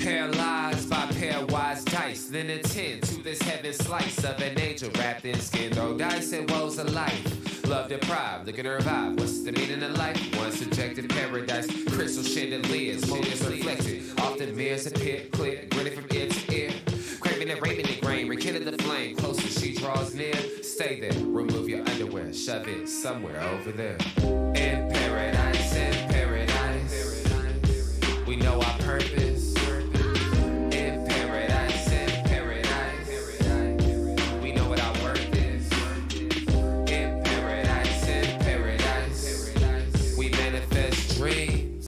Paralyzed by pairwise dice, then attend to this heaven slice of an angel wrapped in skin. Throw dice and woes of life. Love deprived, looking to revive. What's the meaning of life? One subjective paradise. Crystal chandeliers, motives reflected. Often mirrors appear clear, grinning from ear to ear. Craving and raving the grain, rekindle the flame. Closer she draws near. Stay there, remove your underwear, shove it somewhere over there. In paradise, we know our purpose. In paradise, we know what our worth is. In paradise, we manifest dreams.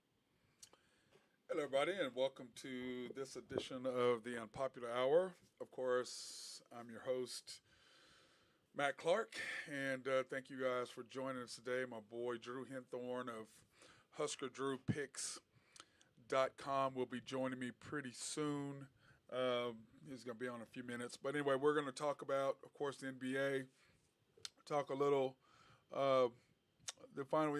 Hello, everybody, and welcome to this edition of the Unpopular Hour. Of course, I'm your host, Matt Clark, and thank you guys for joining us today. My boy Drew Henthorn of HuskerDrewPicks.com will be joining me pretty soon. He's going to be on in a few minutes. But anyway, we're going to talk about, of course, the NBA, talk a little the final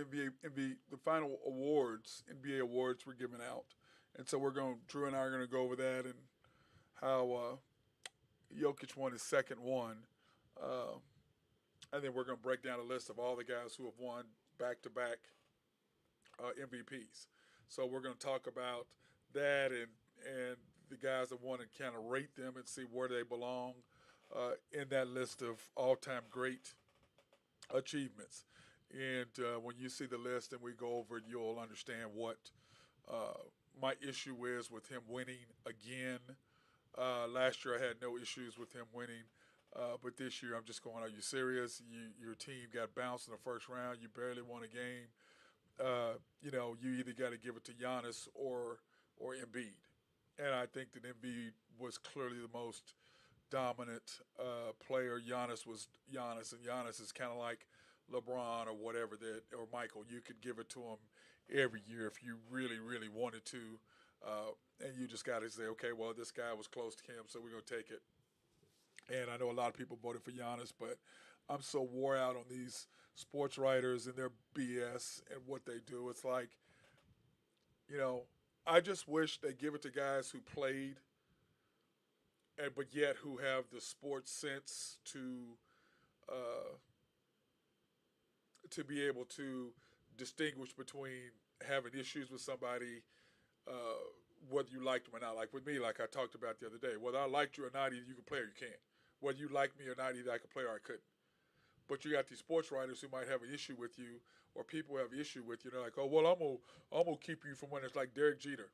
awards, NBA awards were given out. And so Drew and I are going to go over that and how Jokic won his second one. And then we're going to break down a list of all the guys who have won back-to-back MVPs. So we're going to talk about that and the guys that won and kind of rate them and see where they belong in that list of all-time great achievements. And when you see the list and we go over it, you'll understand what my issue is with him winning again. Last year I had no issues with him winning. But this year I'm just going, are you serious? Your team got bounced in the first round. You barely won a game. You either got to give it to Giannis or Embiid. And I think that Embiid was clearly the most dominant player. Giannis was Giannis, and Giannis is kind of like LeBron or whatever, or Michael. You could give it to him every year if you really, really wanted to. And you just got to say, okay, well, this guy was close to him, so we're going to take it. And I know a lot of people voted for Giannis, but I'm so wore out on these sports writers and their BS and what they do. It's like, I just wish they give it to guys who played, but yet who have the sports sense to be able to distinguish between having issues with somebody, whether you liked them or not. Like with me, like I talked about the other day, whether I liked you or not, either you can play or you can't. Whether you like me or not, either I could play or I couldn't. But you got these sports writers who might have an issue with you, or people who have an issue with you. They're like, oh, well, I'm gonna keep you from winning. It's like Derek Jeter.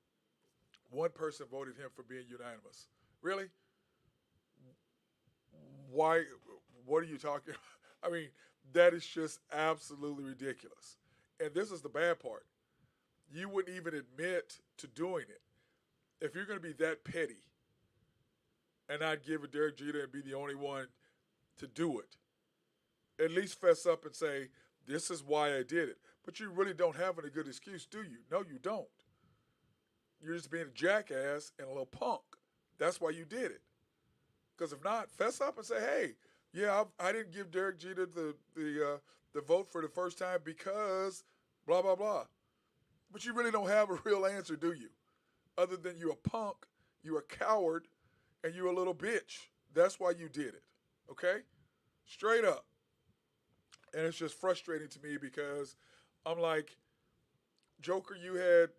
One person voted him for being unanimous. Really? Why? What are you talking about? I mean, that is just absolutely ridiculous. And this is the bad part. You wouldn't even admit to doing it. If you're going to be that petty and not give it Derek Jeter and be the only one to do it, at least fess up and say, this is why I did it. But you really don't have any good excuse, do you? No, you don't. You're just being a jackass and a little punk. That's why you did it. Because if not, fess up and say, hey, yeah, I didn't give Derek Jeter the vote for the first time because blah, blah, blah. But you really don't have a real answer, do you? Other than you're a punk, you're a coward, and you're a little bitch. That's why you did it, okay? Straight up. And it's just frustrating to me because I'm like, Joker, you had,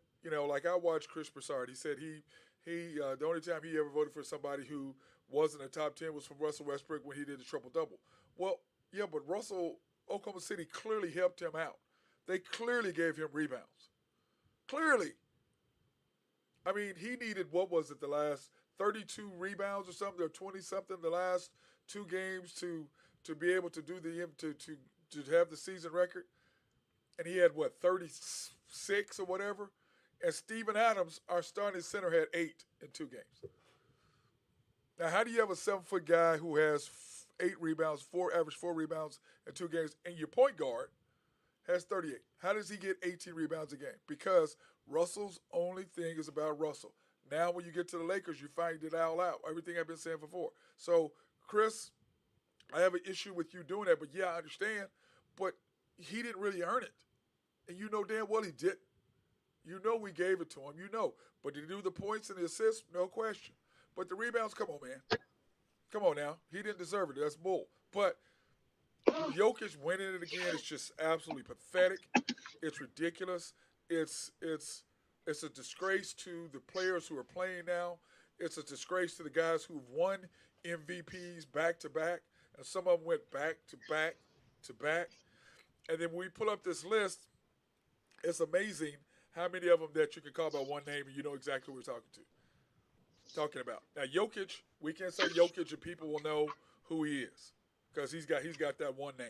like I watched Chris Broussard. He said he the only time he ever voted for somebody who wasn't a top 10 was from Russell Westbrook when he did the triple-double. Well, yeah, but Oklahoma City clearly helped him out. They clearly gave him rebounds. Clearly. I mean, he needed, what was it, the last 32 rebounds or something, or 20-something the last two games to be able to do to have the season record. And he had, 36 or whatever? And Steven Adams, our starting center, had 8 in 2 games. Now, how do you have a 7-foot guy who has 8 rebounds, average 4 rebounds in 2 games, and your point guard has 38? How does he get 18 rebounds a game? Because Russell's only thing is about Russell. Now, when you get to the Lakers, you find it all out. Everything I've been saying before. So, Chris, I have an issue with you doing that, but yeah, I understand. But he didn't really earn it. And you know damn well he didn't. You know we gave it to him. You know. But did he do the points and the assists? No question. But the rebounds, come on, man. Come on now. He didn't deserve it. That's bull. But Jokic winning it again is just absolutely pathetic. It's ridiculous. It's a disgrace to the players who are playing now. It's a disgrace to the guys who've won MVPs back to back, and some of them went back to back to back. And then when we pull up this list, it's amazing how many of them that you can call by one name and you know exactly who we're talking about. Now Jokic, we can say Jokic and people will know who he is because he's got that one name.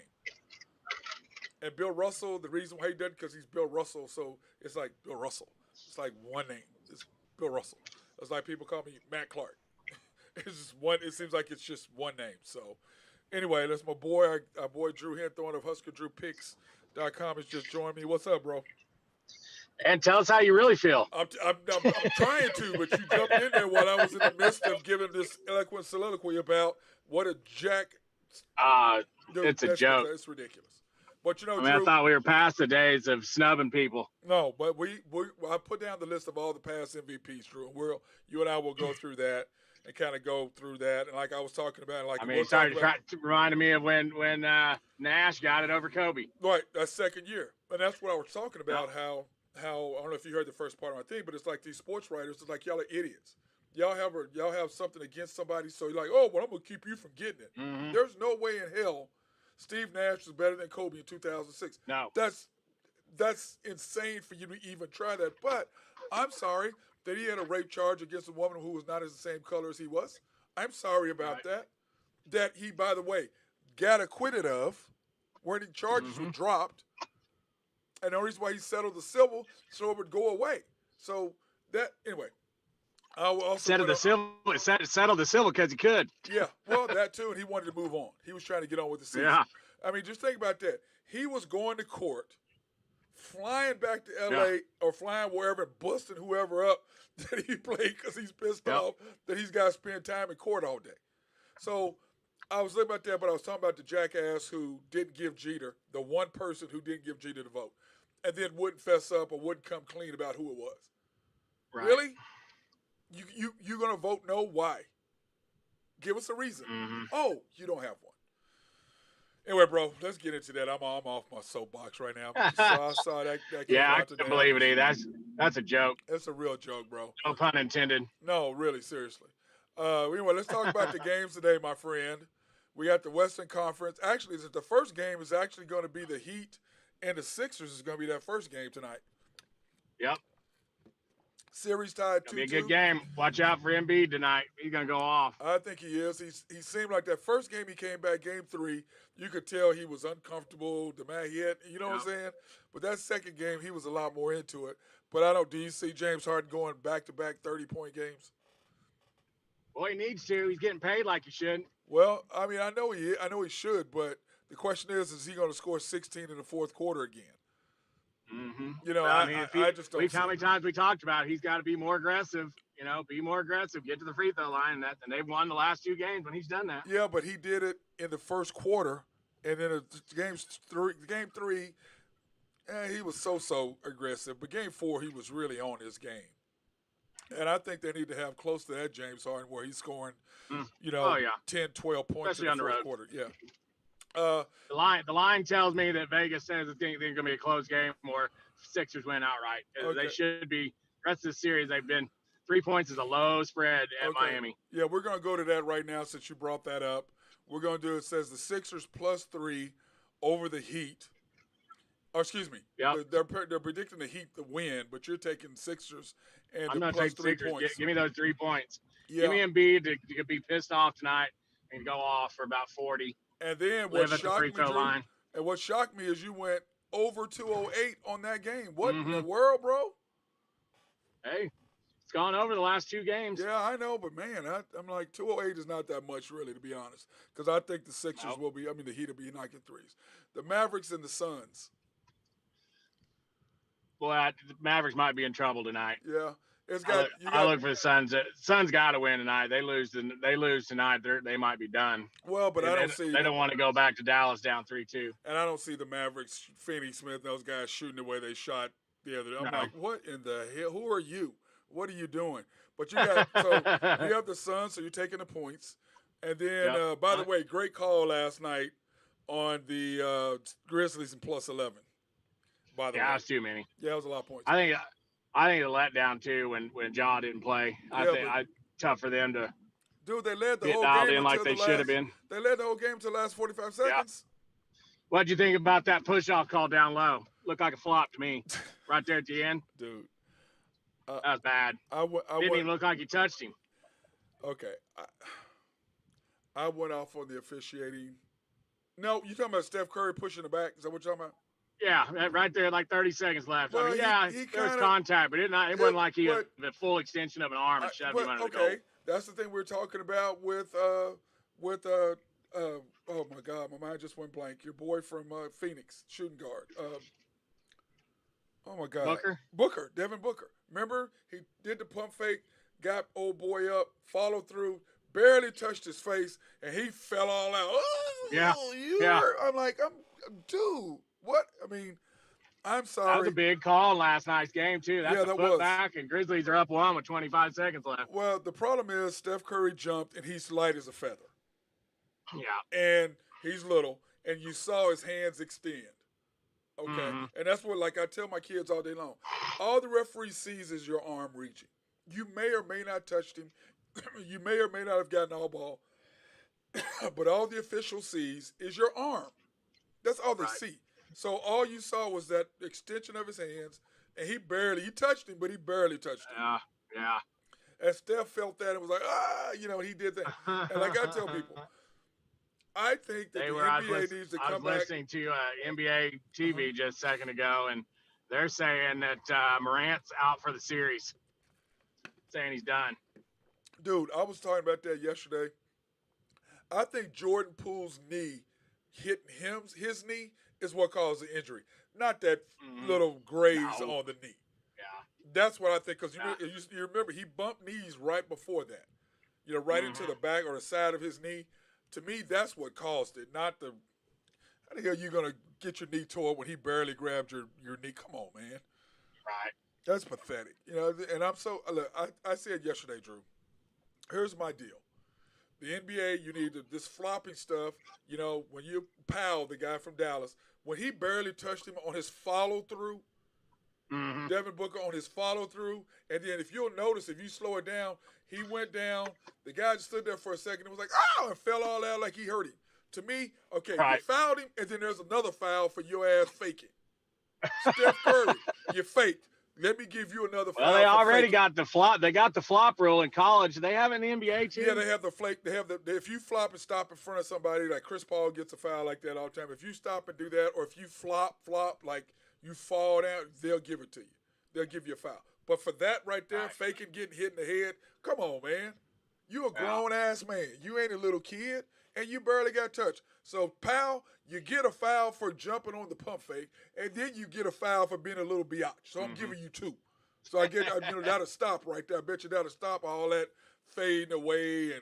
And Bill Russell, the reason why he doesn't because he's Bill Russell, so it's like Bill Russell. It's like one name. It's Bill Russell. It's like people call me Matt Clark. It's just one. It seems like it's just one name. So anyway, that's my boy, our boy Drew Henthorn of HuskerDrewPicks.com has just joined me. What's up, bro? And tell us how you really feel. I'm trying to, but you jumped in there while I was in the midst of giving this eloquent soliloquy about what a jack. It's a joke. It's ridiculous. But you know, Drew, I thought we were past the days of snubbing people. No, but I put down the list of all the past MVPs, Drew, and you and I will go through that and kind of go through that. And like I was talking about, reminded me of when Nash got it over Kobe. Right, that second year, and that's what I was talking about. How I don't know if you heard the first part of my thing, but it's like these sports writers, it's like y'all are idiots. Y'all have something against somebody, so you're like, oh, well, I'm gonna keep you from getting it. Mm-hmm. There's no way in hell Steve Nash was better than Kobe in 2006. No, that's insane for you to even try that. But I'm sorry that he had a rape charge against a woman who was not as the same color as he was. I'm sorry about that. That he, by the way, got acquitted of, where the charges were dropped. And the only reason why he settled the civil so it would go away. So that, anyway. I will also settled the civil because he could. Yeah, well, that too, and he wanted to move on. He was trying to get on with the season. Yeah. I mean, just think about that. He was going to court, flying back to L.A. or flying wherever and busting whoever up that he played because he's pissed off that he's got to spend time in court all day. So I was thinking about that, but I was talking about the jackass who didn't give Jeter, the one person who didn't give Jeter the vote, and then wouldn't fess up or wouldn't come clean about who it was. Right. Really? You gonna vote no? Why? Give us a reason. Mm-hmm. Oh, you don't have one. Anyway, bro, let's get into that. I'm off my soapbox right now. I saw that yeah, I can't believe it either. That's a joke. It's a real joke, bro. No pun intended. No, really, seriously. Anyway, let's talk about the games today, my friend. We got the Western Conference. Actually, the first game is actually going to be the Heat and the Sixers is going to be that first game tonight. Yep. Series tied 2-2. Be a good game. Watch out for Embiid tonight. He's gonna go off. I think he is. He seemed like that first game he came back, game 3. You could tell he was uncomfortable. The man he had, you know what I'm saying. But that second game, he was a lot more into it. But do you see James Harden going back-to-back 30-point games? Well, he needs to. He's getting paid like he should. Well, I mean, I know he should. But the question is he going to score 16 in the fourth quarter again? Mm-hmm. You know, I just don't. See how many times we talked about he's got to be more aggressive. You know, be more aggressive. Get to the free throw line, and they've won the last 2 games when he's done that. Yeah, but he did it in the first quarter, and then game 3, he was so aggressive. But game 4, he was really on his game, and I think they need to have close to that James Harden where he's scoring, 10, 12 points especially in the fourth quarter. Yeah. The line tells me that Vegas says it's going to be a close game or Sixers win outright. Okay. They should be. The rest of the series, they've been 3 points is a low spread at Miami. Yeah, we're going to go to that right now since you brought that up. We're going to do it says the Sixers +3 over the Heat. Or excuse me. Yep. They're predicting the Heat to win, but you're taking Sixers and I'm the going to take +3 Sixers. points. Give me those 3 points. Yeah. Give me Embiid to be pissed off tonight and go off for about 40. And then what shocked me is you went over 208 on that game. What in the world, bro? Hey, it's gone over the last 2 games. Yeah, I know, but man, I'm like 208 is not that much really, to be honest, because I think the Sixers the Heat will be knocking threes. The Mavericks and the Suns. Boy, the Mavericks might be in trouble tonight. Yeah. I look for the Suns. Suns got to win tonight. They lose tonight. They might be done. Well, but They don't want to go back to Dallas down 3-2. And I don't see the Mavericks, Finney Smith, those guys shooting the way they shot Yeah, I'm No. like, what in the hell? Who are you? What are you doing? But you got so you have the Suns, so you're taking the points. And then, Yep. by the way, great call last night on the Grizzlies and +11. By the way, that's too many. yeah, it was a lot of points. I think the letdown too when John didn't play. I think tough for them to. Dude, they led the get whole dialed game in like until they the should have last. been. They led the whole game until the last 45 seconds. What'd you think about that push-off call down low? Looked like a flop to me, right there at the end. Dude, that was bad. Didn't even look like he touched him. Okay, I went off on the officiating. No, you talking about Steph Curry pushing the back? Is that what you're talking about? Yeah, right there, like 30 seconds left. Well, I mean, there was contact, but it wasn't like he had the full extension of an arm and shoved him under the goal. That's the thing we're talking about with oh my God, my mind just went blank. Your boy from Phoenix, shooting guard. Oh my God, Booker, Devin Booker. Remember, he did the pump fake, got old boy up, followed through, barely touched his face, and he fell all out. Oh, yeah. I'm like, dude, what? I mean, I'm sorry. That was a big call in last night's game too. That's a foot back, and Grizzlies are up 1 with 25 seconds left. Well, the problem is Steph Curry jumped, and he's light as a feather. Yeah. And he's little, and you saw his hands extend. Okay? Mm-hmm. And that's what, like I tell my kids all day long, all the referee sees is your arm reaching. You may or may not touched him. You may or may not have gotten all ball. But all the official sees is your arm. That's all they see. So all you saw was that extension of his hands, and he touched him, but he barely touched him. Yeah. And Steph felt that and was like, he did that. And like I tell people, I think that NBA needs to come back. I was listening to NBA TV just a second ago, and they're saying that Morant's out for the series, saying he's done. Dude, I was talking about that yesterday. I think Jordan Poole's knee hitting his knee is what caused the injury, not that little graze on the knee. Yeah. That's what I think, because you remember he bumped knees right before that, right into the back or the side of his knee. To me, that's what caused it, not the – how the hell are you going to get your knee tore when he barely grabbed your knee? Come on, man. Right. That's pathetic. And I'm so – look, I said yesterday, Drew, here's my deal. The NBA, you need this flopping stuff. When you Powell, the guy from Dallas, when he barely touched him on his follow-through, Devin Booker on his follow-through, and then if you'll notice, if you slow it down, he went down. The guy just stood there for a second and was like, oh, and fell all out like he hurt him. To me, okay, you fouled him, and then there's another foul for your ass faking. Steph Curry, you faked. Let me give you another foul. Well, they already got the flop. They got the flop rule in college. They have it in the NBA too. Yeah, they have the flake. They have if you flop and stop in front of somebody, like Chris Paul gets a foul like that all the time. If you stop and do that, or if you flop, like you fall down, they'll give it to you. They'll give you a foul. But for that right there, faking getting hit in the head, come on, man. You a grown-ass man. You ain't a little kid, and you barely got touched. So, pal, you get a foul for jumping on the pump fake, and then you get a foul for being a little biatch. So I'm giving you 2. So I get that'll stop right there. I bet you that'll stop all that fading away and,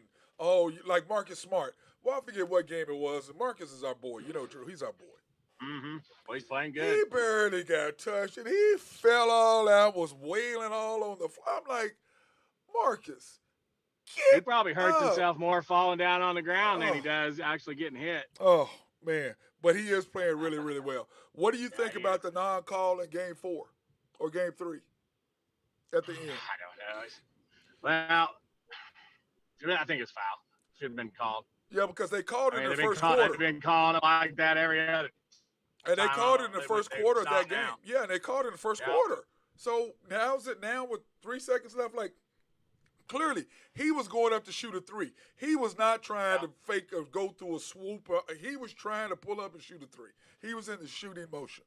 like Marcus Smart. Well, I forget what game it was. And Marcus is our boy. Drew, he's our boy. Mm-hmm. Well, he's playing good. He barely got touched, and he fell all out, was wailing all on the floor. I'm like, Marcus, he probably hurts himself more falling down on the ground than he does actually getting hit. Oh, man. But he is playing really, really well. What do you think about the non-call in Game 4 or Game 3 at the end? I don't know. Well, I think it's foul. Should have been called. Yeah, because they called it in the first quarter. They've been calling it like that every other. And they called it in the first quarter of that game. Yeah, and they called it in the first quarter. So now with 3 seconds left, like, clearly, he was going up to shoot a 3. He was not trying to fake or go through a swoop. He was trying to pull up and shoot a 3. He was in the shooting motion.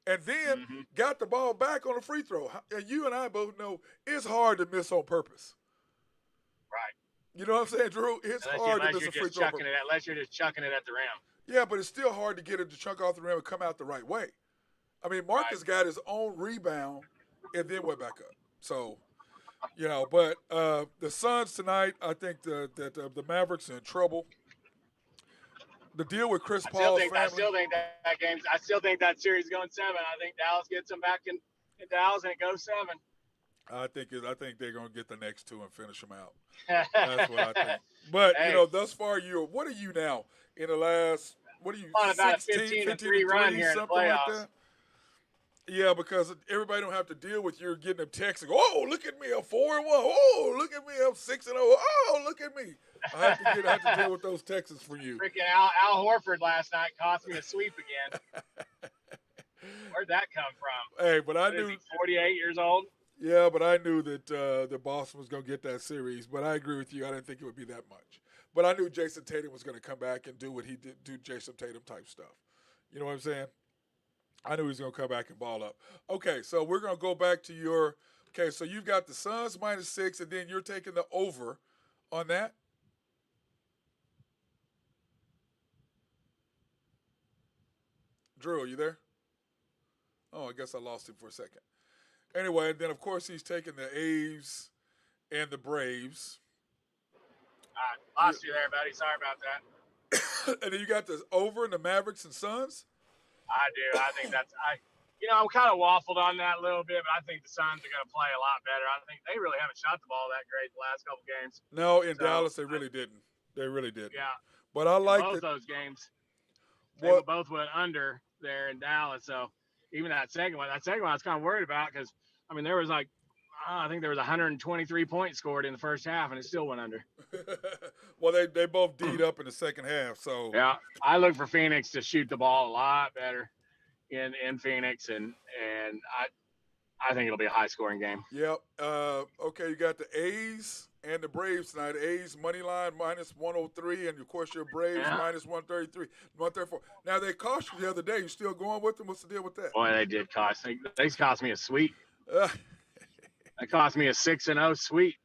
And then got the ball back on a free throw. And you and I both know it's hard to miss on purpose. Right. You know what I'm saying, Drew? It's hard to miss a free throw. Unless you're just chucking it at the rim. Yeah, but it's still hard to get it to chunk off the rim and come out the right way. I mean, Marcus got his own rebound and then went back up. So, but the Suns tonight, I think that the Mavericks are in trouble. The deal with Chris Paul's family. I still think that series is going 7. I think Dallas gets them back in in Dallas and it goes 7. I think they're gonna get the next 2 and finish them out. That's what I think. But Hey, thus far what are you now in the last? What are you? on about a 15 15-3 and run 3, here in the something like playoffs. that. Yeah, because everybody don't have to deal with you getting them texts and go, oh, look at me, I'm 4-1. Oh, look at me, I'm 6-0. Oh, look at me. I have to deal with those texts for you. Freaking Al Horford last night cost me a sweep again. Where'd that come from? Hey, but I What knew is he, 48 years old? Yeah, but I knew that the Boston was going to get that series. But I agree with you. I didn't think it would be that much. But I knew Jason Tatum was going to come back and do what he did, do Jason Tatum type stuff. You know what I'm saying? I knew he was going to come back and ball up. Okay, so we're going to go back to your. Okay, so you've got the Suns -6, and then you're taking the over on that. Drew, are you there? Oh, I guess I lost him for a second. Anyway, and then of course he's taking the A's and the Braves. Lost you there, buddy. Sorry about that. And then you got the over in the Mavericks and Suns. I do. I think I'm kind of waffled on that a little bit, but I think the Suns are going to play a lot better. I think they really haven't shot the ball that great the last couple games. No, in Dallas they really didn't. They really didn't. Yeah. But I like both those games. They both went under there in Dallas. So even that second one I was kind of worried about because there was I think there was 123 points scored in the first half, and it still went under. Well, they both D'd up in the second half. So yeah, I look for Phoenix to shoot the ball a lot better in Phoenix, and I think it'll be a high scoring game. Yep. Okay, you got the A's and the Braves tonight. A's money line -103, and of course your Braves -133, 134. Now they cost you the other day. You still going with them? What's the deal with that? Boy, they did cost. They cost me a sweep. That cost me a 6-0 sweep.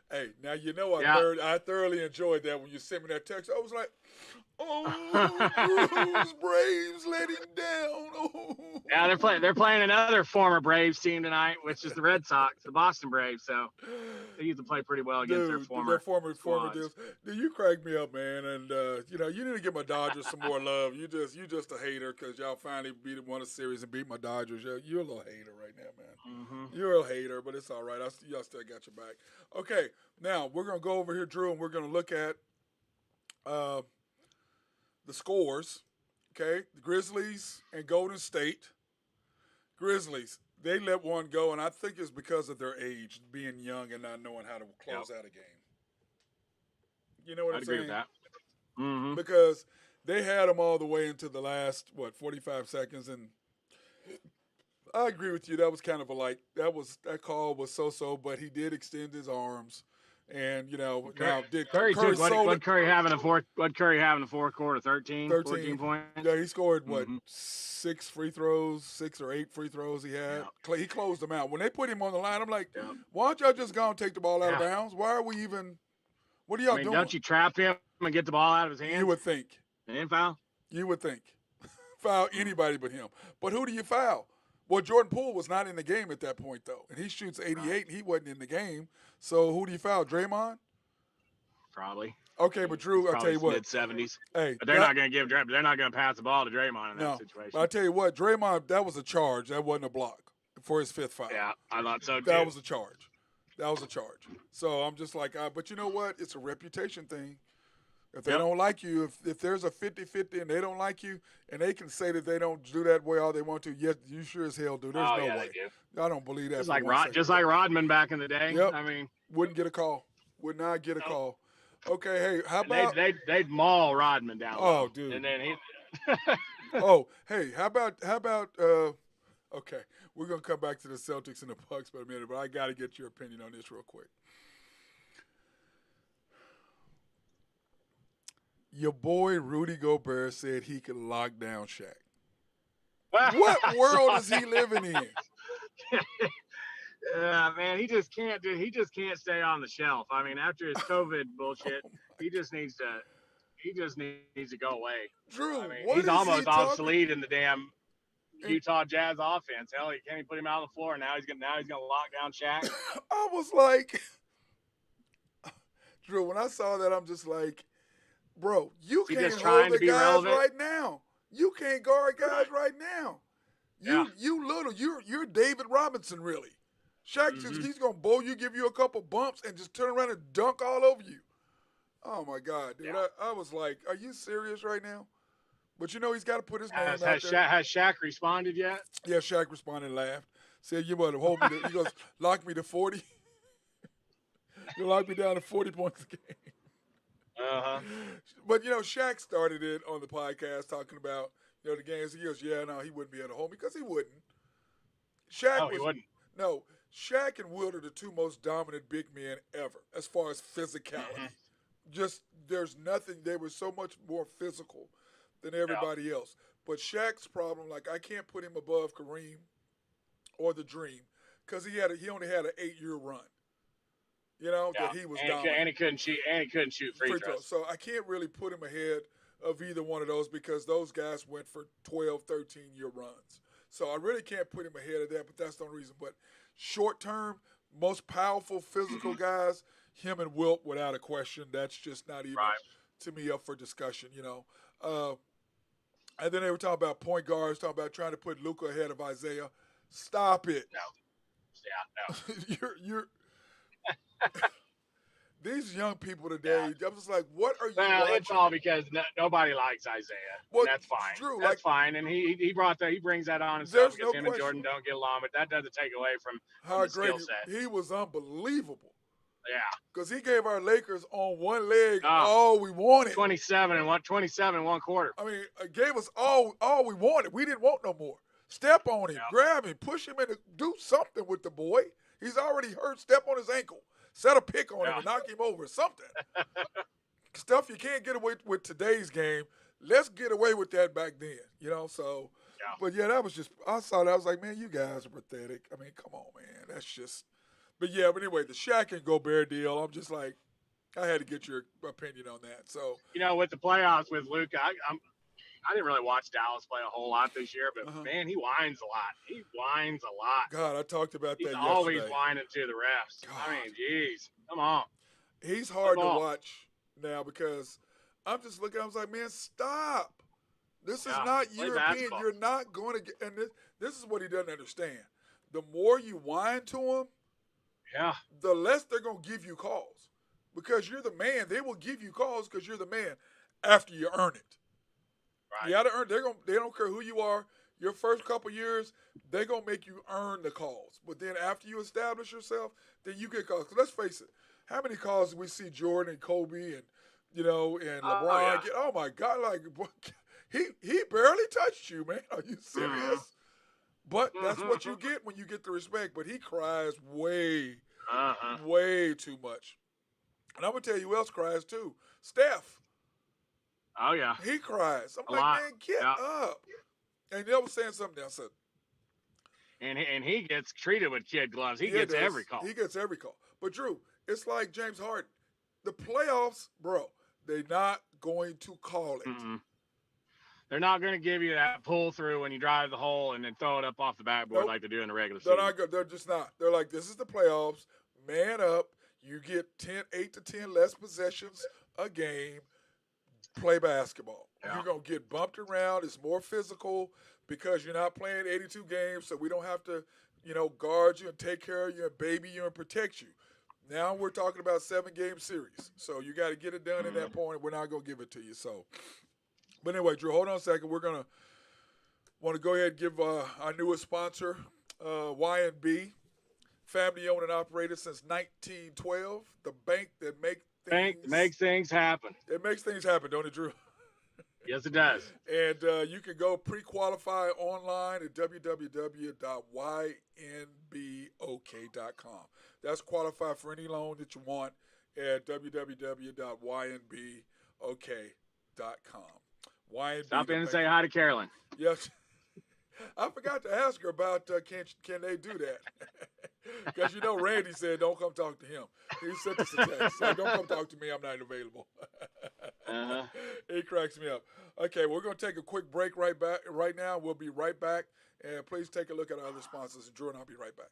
Hey, now you know I thoroughly enjoyed that when you sent me that text. I was like, Bruce, Braves let him down. Oh. Yeah, they're playing another former Braves team tonight, which is the Red Sox, the Boston Braves. So they used to play pretty well against their former deals. Dude, you crack me up, man. And you need to give my Dodgers some more love. You just a hater because y'all finally won a series and beat my Dodgers. You're a little hater right now, man. Mm-hmm. You're a hater, but it's all right. Y'all still got your back. Okay, now we're gonna go over here, Drew, and we're gonna look at the scores. Okay, the Grizzlies and Golden State. Grizzlies, they let one go, and I think it's because of their age, being young and not knowing how to close out a game. You know what I'm saying? I'd agree with that. Mm-hmm. Because they had them all the way into the last 45 seconds, and I agree with you. That was kind of that call was so, but he did extend his arms. And now did Curry what Curry have in the fourth? What Curry have in the fourth quarter? 13 points. Yeah, he scored 6 free throws, 6 or 8 free throws he had. Yeah. He closed them out. When they put him on the line, I'm like, why don't y'all just go and take the ball out of bounds? Why are we even? What are y'all doing? Don't you trap him and get the ball out of his hands? You would think. And foul. You would think. Foul anybody but him. But who do you foul? Well, Jordan Poole was not in the game at that point, though. And he shoots 88, and he wasn't in the game. So who do you foul? Draymond? Probably. Okay, but Drew, I'll tell you what. Mid-70s. Hey, but they're not going to pass the ball to Draymond in that situation. But I'll tell you what, Draymond, that was a charge. That wasn't a block for his 5th foul. Yeah, I thought so, too. That was a charge. So I'm just like, but you know what? It's a reputation thing. If they don't like you, if there's a 50-50 and they don't like you, and they can say that they don't do that way all they want to, yes, you sure as hell do. There's no way. I don't believe that. Just like Rodman back in the day. Yep. Wouldn't get a call. Would not get a call. Okay, hey, how about they'd maul Rodman down? Oh, dude. And then he. Oh, hey, how about? Okay, we're gonna come back to the Celtics and the Bucks in a minute, but I got to get your opinion on this real quick. Your boy Rudy Gobert said he could lock down Shaq. What world is he living in? Man, he just can't stay on the shelf. After his COVID bullshit, he just needs to go away. Drew, he's almost obsolete in the damn Utah Jazz offense. Hell, he can't even put him out on the floor. Now he's gonna lock down Shaq. I was like, Drew, when I saw that, I'm just like, bro, you can't hold the guys right now. You can't guard guys right now. Yeah. You little. You're David Robinson, really. Shaq just he's gonna bowl you, give you a couple bumps, and just turn around and dunk all over you. Oh my God, dude! Yeah. I was like, are you serious right now? But he's got to put his name Has out has there. Shaq, has Shaq responded yet? Yeah, Shaq responded and laughed. Said, "You better hold me." He goes, "Lock me to 40. You lock me down to 40 points a game." Uh huh. But Shaq started it on the podcast talking about the games. He goes, "Yeah, no, he wouldn't be able to hold me because he wouldn't." Shaq No, he was wouldn't. no Shaq and Wilt are the two most dominant big men ever as far as physicality. Mm-hmm. Just there's nothing. They were so much more physical than Yeah. everybody else. But Shaq's problem, like I can't put him above Kareem or the Dream because he only had an 8-year run. Yeah. That he was And dominant. he couldn't shoot. And he couldn't shoot free throws. So I can't really put him ahead of either one of those because those guys went for 12, 13-year runs. So I really can't put him ahead of that, but that's the only reason. But short term, most powerful physical guys, him and Wilt without a question. That's just not even Right. to me up for discussion. And then they were talking about point guards, talking about trying to put Luka ahead of Isaiah. Stop it. No. Yeah. No. you're these young people today. I'm just like, what are you Well, watching? it's all because nobody likes Isaiah. Well, and that's fine. Drew, That's fine. And he brings that on there's himself because no him question. and Jordan don't get along, but that doesn't take away from How the great skill set. he was unbelievable. Yeah. Because he gave our Lakers on one leg Oh, all we wanted. 27 and 1 quarter. I mean, it gave us all we wanted. We didn't want no more. Step on him, Yeah. grab him, push him in, do something with the boy. He's already hurt. Step on his ankle. Set a pick on him and knock him over. Something. Stuff you can't get away with today's game. Let's get away with that back then. So. Yeah. But yeah, that was just. I saw that. I was like, man, you guys are pathetic. I mean, come on, man. That's just. But yeah, but anyway, the Shaq and Gobert deal. I'm just like, I had to get your opinion on that. So. With the playoffs with Luka, I didn't really watch Dallas play a whole lot this year, but man, he whines a lot. He whines a lot. God, I talked about that yesterday. He's always whining to the refs. God. I mean, geez, come on. He's hard to watch now because I'm just looking. I was like, man, stop. This is not European. You're not going to get. And this is what he doesn't understand. The more you whine to him, the less they're going to give you calls because you're the man. They will give you calls because you're the man after you earn it. Right. You got to earn. They don't care who you are. Your first couple years, they're gonna make you earn the calls. But then after you establish yourself, then you get calls. 'Cause let's face it, how many calls do we see Jordan and Kobe and and LeBron get? Oh my God, like he barely touched you, man. Are you serious? But that's what you get when you get the respect. But he cries way too much. And I'm gonna tell you who else cries too. Steph. Oh yeah. He cries. I'm like, man, get up. And they was saying something else. And he gets treated with kid gloves. He gets every call. He gets every call. But Drew, it's like James Harden. The playoffs, bro, they're not going to call it. Mm-mm. They're not going to give you that pull through when you drive the hole and then throw it up off the backboard like they do in the regular season. They're just not. They're like, this is the playoffs. Man up. You get 8 to 10 less possessions a game. Play basketball. Yeah. You're going to get bumped around. It's more physical because you're not playing 82 games, so we don't have to, guard you and take care of you and baby you and protect you. Now we're talking about 7-game series. So you got to get it done at that point. We're not going to give it to you. So, but anyway, Drew, hold on a second. We're going to want to go ahead and give our newest sponsor, Y&B, family owned and operated since 1912, the bank that makes things happen. It makes things happen, don't it, Drew? Yes, it does. And you can go pre-qualify online at www.ynbok.com. That's qualify for any loan that you want at www.ynbok.com. Stop in and say hi to Carolyn. Yes. I forgot to ask her about can they do that? Because Randy said don't come talk to him. He sent us a text. So don't come talk to me. I'm not available. He cracks me up. Okay, we're going to take a quick break right now. We'll be right back. And please take a look at our other sponsors. Drew and I'll be right back.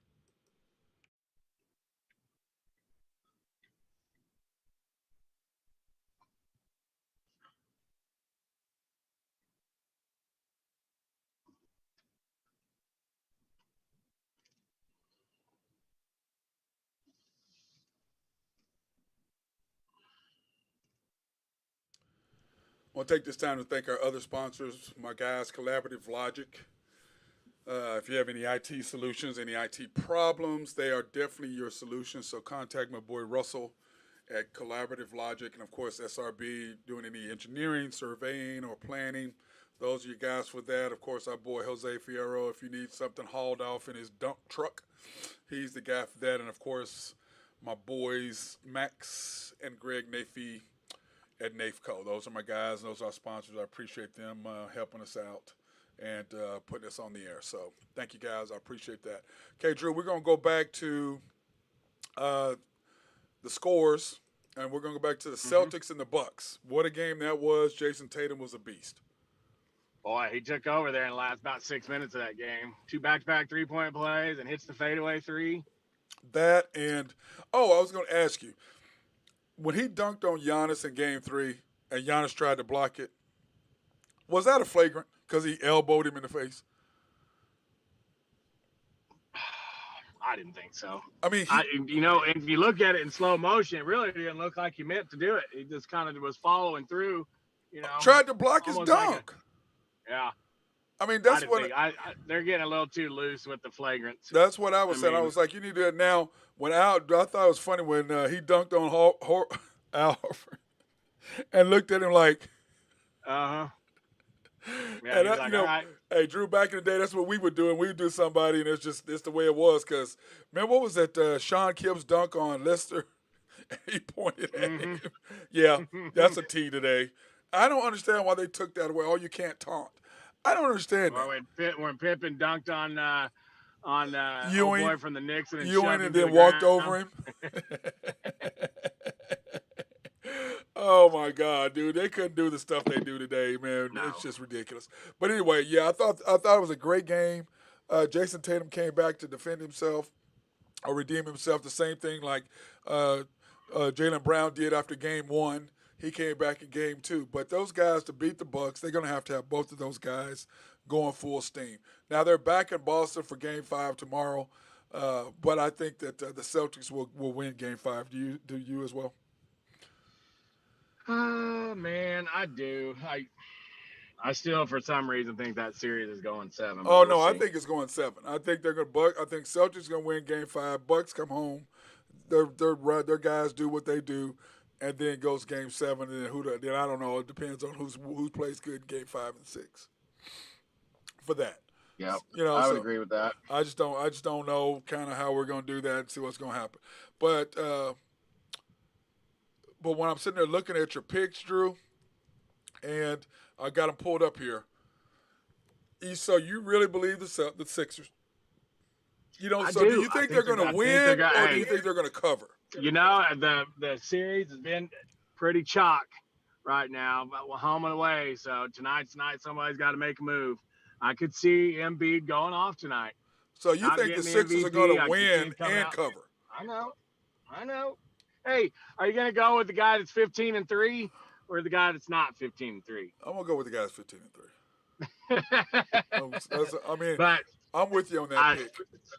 I want to take this time to thank our other sponsors, my guys, Collaborative Logic. If you have any IT solutions, any IT problems, they are definitely your solution. So contact my boy Russell at Collaborative Logic. And, of course, SRB, doing any engineering, surveying, or planning. Those are your guys for that. Of course, our boy Jose Fierro, if you need something hauled off in his dump truck, he's the guy for that. And, of course, my boys Max and Greg Nafee at NAFCO. Those are my guys. Those are our sponsors. I appreciate them helping us out and putting us on the air. So thank you, guys. I appreciate that. Okay, Drew, we're going to go back to the scores, and we're going to go back to the Celtics and the Bucks. What a game that was. Jason Tatum was a beast. Boy, he took over there in the last about 6 minutes of that game. 2 back-to-back three-point plays and hits the fadeaway three. That and, I was going to ask you, when he dunked on Giannis in Game 3 and Giannis tried to block it, was that a flagrant because he elbowed him in the face? I didn't think so. I mean, if you look at it in slow motion, it really didn't look like he meant to do it. He just kind of was following through, tried to block his dunk. Yeah. I mean, that's what they're getting a little too loose with the flagrants. That's what I was saying. I was like, you need to now. When I thought it was funny when he dunked on Al Horford and looked at him like, Yeah, and like, all right. Hey, Drew, back in the day, that's what we were doing. We would do somebody, and it's the way it was. Because, man, what was that Sean Kibbs dunk on Lister? He pointed at him. Yeah, that's a T today. I don't understand why they took that away. Oh, you can't taunt. I don't understand that. When Pippen dunked on Ewing, boy from the Knicks and then walked over him. Oh my God, dude! They couldn't do the stuff they do today, man. No. It's just ridiculous. But anyway, yeah, I thought it was a great game. Jason Tatum came back to defend himself or redeem himself. The same thing like Jaylen Brown did after Game 1. He came back in Game 2. But those guys, to beat the Bucks, they're going to have both of those guys going full steam. Now, they're back in Boston for Game 5 tomorrow, but I think that the Celtics will win Game 5. Do you as well? Man, I do. I still, for some reason, think that series is going 7. Oh, no, I think it's going 7. I think they're going to I think Celtics going to win Game 5. Bucks come home. Their guys do what they do. And then goes Game 7, and then I don't know. It depends on who plays good in Game 5 and 6. For that, yeah, I would agree with that. I just don't know kind of how we're going to do that and see what's going to happen. But when I'm sitting there looking at your picks, Drew, and I got them pulled up here. So you really believe the Sixers? So do you think they're going to win, or do you think they're going to cover? The series has been pretty chalk right now, but we're home and away. So tonight's night, somebody's got to make a move. I could see Embiid going off tonight. So you think the Sixers are going to win and cover? I know. Hey, are you going to go with the guy that's 15-3 or the guy that's not 15-3? I'm going to go with the guy that's 15-3. But I'm with you on that pick.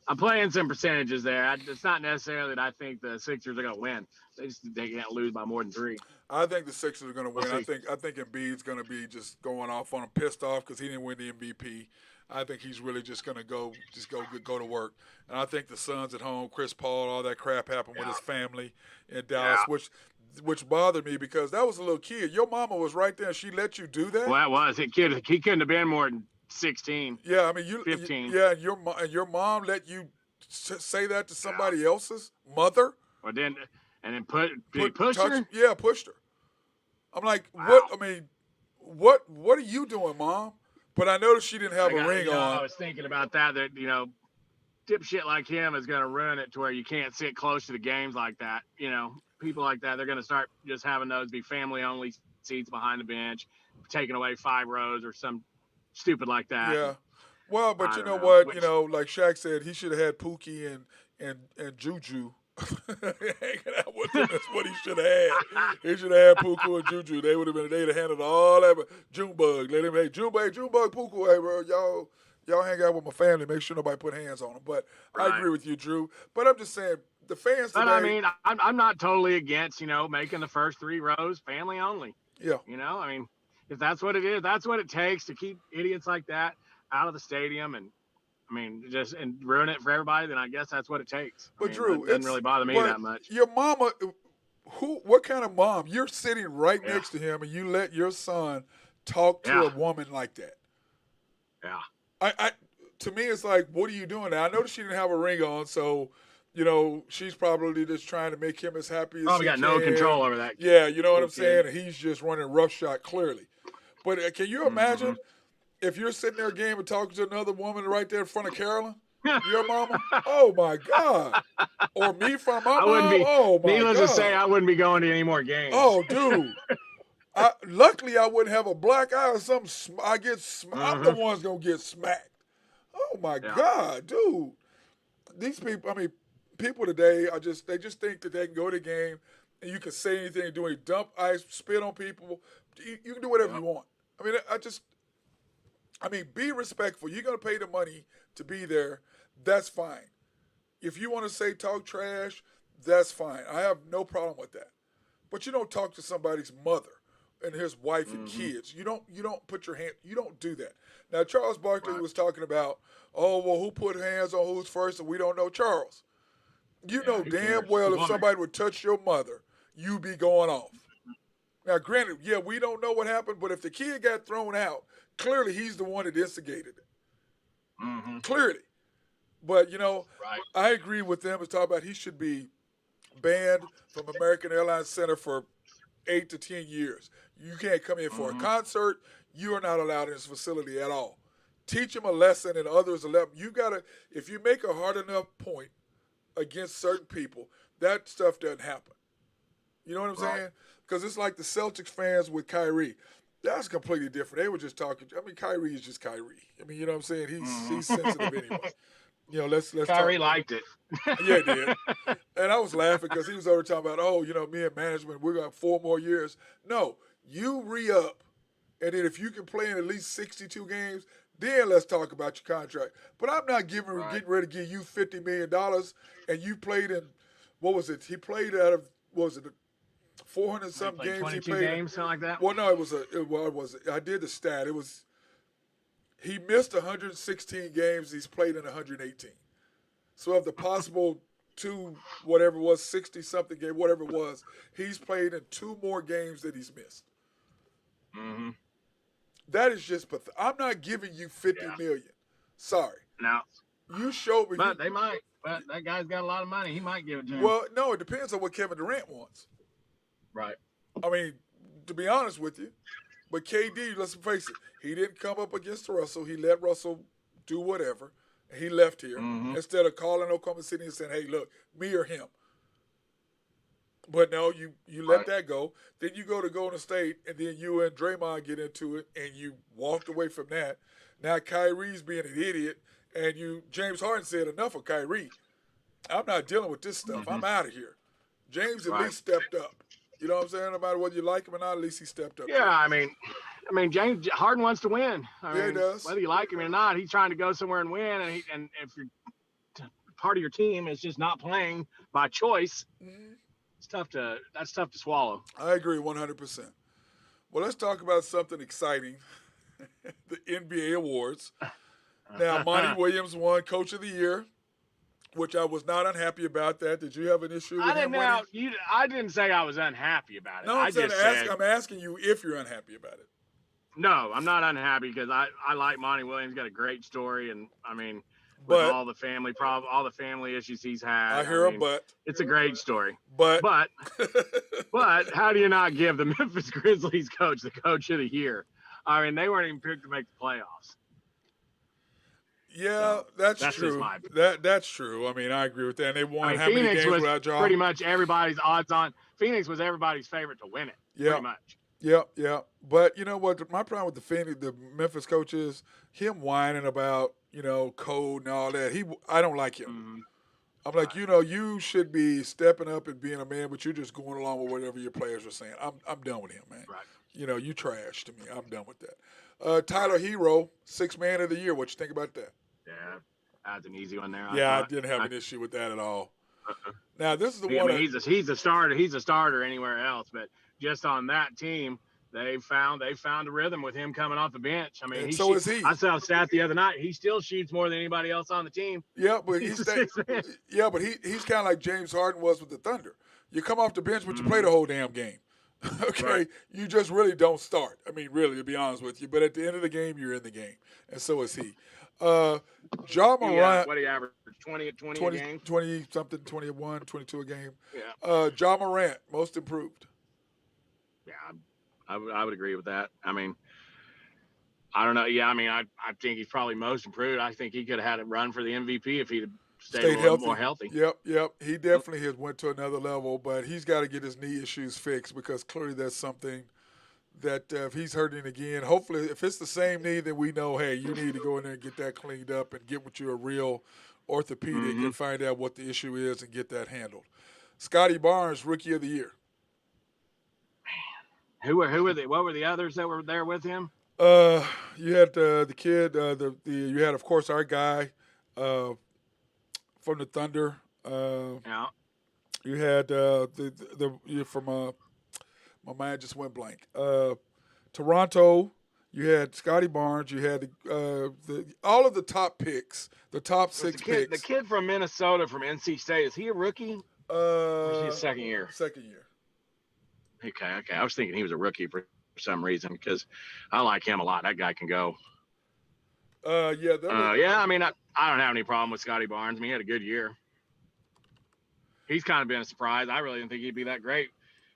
I'm playing some percentages there. It's not necessarily that I think the Sixers are going to win. They can't lose by more than 3. I think the Sixers are going to win. I think Embiid's going to be just going off on him, pissed off because he didn't win the MVP. I think he's really just going to go to work. And I think the Suns at home, Chris Paul, all that crap happened with his family in Dallas, which bothered me because that was a little kid. Your mama was right there, and she let you do that? Well, that was. He couldn't have been more than 16. Yeah, I mean, 15. And your mom let you say that to somebody else's mother? Well, then he pushed her? Yeah, pushed her. I'm like, wow. what are you doing, Mom? But I noticed she didn't have a ring on. I was thinking about that dipshit like him is going to ruin it to where you can't sit close to the games like that. People like that, they're going to start just having those be family-only seats behind the bench, taking away 5 rows or some stupid like that. Yeah. Well, but you know what? Like Shaq said, he should have had Pookie and Juju hanging out with him. That's what he should have had. He should have had Pookie and Juju. They'd have handled all that. But Junebug, let him, hey, Junebug, Pookie, hey, bro, y'all hang out with my family. Make sure nobody put hands on them. But right. I agree with you, Drew. But I'm just saying, the fans today. But I mean, I'm not totally against, making the first 3 rows family only. Yeah. if that's what it is, that's what it takes to keep idiots like that out of the stadium and ruin it for everybody, then I guess that's what it takes. But Drew, it doesn't really bother me that much. Your mama, what kind of mom? You're sitting right Yeah. next to him, and you let your son talk to a woman like that. Yeah. To me, it's like, what are you doing now? I noticed she didn't have a ring on, so she's probably just trying to make him as happy as Probably she got can. no control over that. Yeah, you know what I'm saying? And he's just running roughshod, clearly. But can you imagine if you're sitting there game and talking to another woman right there in front of Carolyn? Your mama? Oh, my God. Or me from my mom? Oh, my God. Needless to say, I wouldn't be going to any more games. Oh, dude. Luckily, I wouldn't have a black eye or something. I'm the one's going to get smacked. Oh, my God, dude. These people, people today, they just think that they can go to the game and you can say anything, do any dump ice, spit on people. You can do whatever you want. Be respectful. You're going to pay the money to be there. That's fine. If you want to talk trash, that's fine. I have no problem with that. But you don't talk to somebody's mother and his wife and kids. You don't put your hand. You don't do that. Now Charles Barkley was talking about, who put hands on who's first, and we don't know Charles. You know damn well if somebody would touch your mother, you'd be going off. Now, granted, we don't know what happened, but if the kid got thrown out, clearly he's the one that instigated it. Clearly. But, I agree with them to talk about he should be banned from American Airlines Center for 8 to 10 years. You can't come in for a concert. You are not allowed in this facility at all. Teach him a lesson and others a lesson. If you make a hard enough point against certain people, that stuff doesn't happen. You know what I'm saying? Because it's like the Celtics fans with Kyrie. That's completely different. They were just talking. Kyrie is just Kyrie. You know what I'm saying? He's sensitive anyway. Let's Kyrie liked it. Yeah, he did. And I was laughing because he was over talking about, me and management, we're going to have 4 more years. No, you re-up, and then if you can play in at least 62 games, then let's talk about your contract. But I'm not getting ready to give you $50 million, and you played in, what was it? He played out of, 400-something games? 22 he played games, something like that? Well, no, I did the stat. He missed 116 games. He's played in 118. So of the possible 60-something game, whatever it was, he's played in 2 more games that he's missed. That is just pathetic. I'm not giving you $50 million. Sorry. No. You showed me. But they might. But that guy's got a lot of money. He might give it to him. Well, no, it depends on what Kevin Durant wants. Right. To be honest with you, but KD, let's face it, he didn't come up against Russell. He let Russell do whatever. And he left here instead of calling Oklahoma City and saying, hey, look, me or him. But no, you let that go. Then you go to Golden State, and then you and Draymond get into it, and you walked away from that. Now Kyrie's being an idiot, and James Harden said, enough of Kyrie. I'm not dealing with this stuff. I'm out of here. James at least stepped up. You know what I'm saying? No matter whether you like him or not, at least he stepped up. Yeah, James Harden wants to win. He does. Whether you like him or not, he's trying to go somewhere and win. And if you're part of your team is just not playing by choice, that's tough to swallow. I agree 100%. Well, let's talk about something exciting. The NBA awards. Now, Monty Williams won Coach of the Year, which I was not unhappy about that. Did you have an issue with him winning? I didn't say I was unhappy about it. No, I'm asking you if you're unhappy about it. No, I'm not unhappy because I like Monty Williams. Got a great story, and with all the family all the family issues he's had. I hear a but. It's a great story. But how do you not give the Memphis Grizzlies coach the Coach of the Year? They weren't even picked to make the playoffs. Yeah, that's true. That's true. I agree with that. And they won how many games without John? Pretty much everybody's odds on. Phoenix was everybody's favorite to win it. Yeah. Pretty much. Yeah. But you know what? My problem with the Memphis coach is him whining about, code and all that. I don't like him. I'm like, you should be stepping up and being a man, but you're just going along with whatever your players are saying. I'm done with him, man. Right. You trash to me. I'm done with that. Tyler Hero, 6th Man of the Year. What you think about that? Yeah, that's an easy one there. I didn't have an issue with that at all. Now, this is the one. He's a starter. He's a starter anywhere else, but just on that team, they found a rhythm with him coming off the bench. I mean, and so is he. I saw a stat the other night. He still shoots more than anybody else on the team. Yeah, but he's he's kind of like James Harden was with the Thunder. You come off the bench, but you play the whole damn game. Okay, Right. You just really don't start. I mean, really, to be honest with you. But at the end of the game, you're in the game, and so is he. Ja Morant, What do you average? 20 a game? 20-something, 21, 22 a game. Yeah. Ja Morant, most improved. Yeah, I would agree with that. I mean, I don't know. Yeah, I mean, I think he's probably most improved. I think he could have had a run for the MVP if he'd stayed a little more healthy. Yep. He definitely has went to another level, but he's got to get his knee issues fixed because clearly that's something that if he's hurting again, hopefully if it's the same knee, then we know, hey, you need to go in there and get that cleaned up and get with you a real orthopedic and find out what the issue is and get that handled. Scotty Barnes, Rookie of the Year. Who were what were the others that were there with him? You had the kid. You had, of course, our guy from the Thunder. Yeah. You had from my mind just went blank. Toronto. You had Scotty Barnes. You had all of the top picks, the top six picks. The kid from Minnesota from NC State, is he a rookie? Or is he a second year? Second year. Okay. I was thinking he was a rookie for some reason because I like him a lot. That guy can go. Yeah. I mean, I don't have any problem with Scotty Barnes. I mean, he had a good year. He's kind of been a surprise. I really didn't think he'd be that great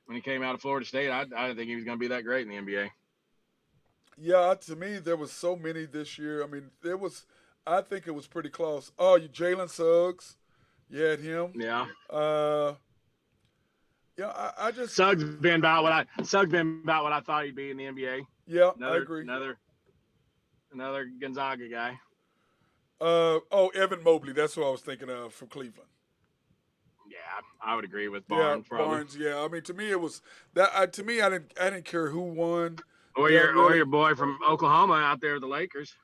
when he came out of Florida State. I didn't think he was going to be that great in the NBA. Yeah, to me, there was so many this year. I mean, I think it was pretty close. Oh, Jalen Suggs, you had him. Yeah. I just Suggs been about what I thought he'd be in the NBA. Yeah, I agree. Another Gonzaga guy. Evan Mobley. That's who I was thinking of from Cleveland. Yeah, I would agree with Barnes. Yeah, probably. Barnes. Yeah, I mean, to me, it was that. To me, I didn't care who won. Or your boy from Oklahoma out there, the Lakers.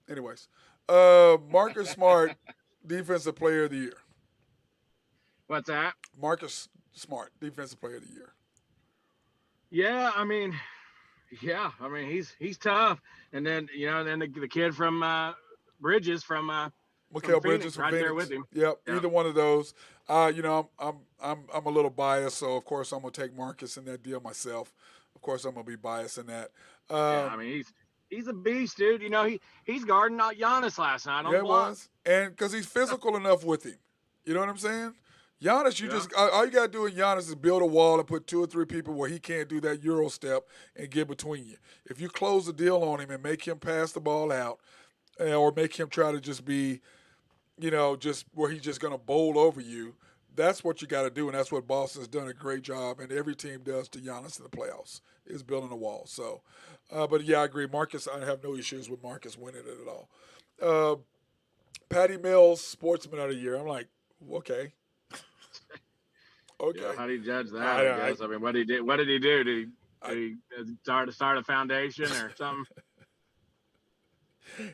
Anyways, Marcus Smart, Defensive Player of the Year. What's that? Marcus Smart, Defensive Player of the Year. Yeah, I mean, he's tough. And then the kid from Bridges from Mikal Phoenix, Bridges from right Phoenix. there with him. Yep, Yeah. either one of those. I'm a little biased, so of course I'm gonna take Marcus in that deal myself. Of course I'm gonna be biased in that. I mean he's a beast, dude. He's guarding Giannis last night on Yeah, the block. it was, and because he's physical enough with him. You know what I'm saying? Giannis, just all you gotta do in Giannis is build a wall and put 2 or 3 people where he can't do that Euro step and get between you. If you close the deal on him and make him pass the ball out, or make him try to just be, just where he's just gonna bowl over you, that's what you got to do, and that's what Boston's done a great job, and every team does to Giannis in the playoffs, is building a wall. So, but yeah, I agree. Marcus, I have no issues with Marcus winning it at all. Patty Mills, Sportsman of the Year. I'm like, okay. Okay. Yeah, how do you judge that? I guess. I mean, what did he do? Did he start a foundation or something?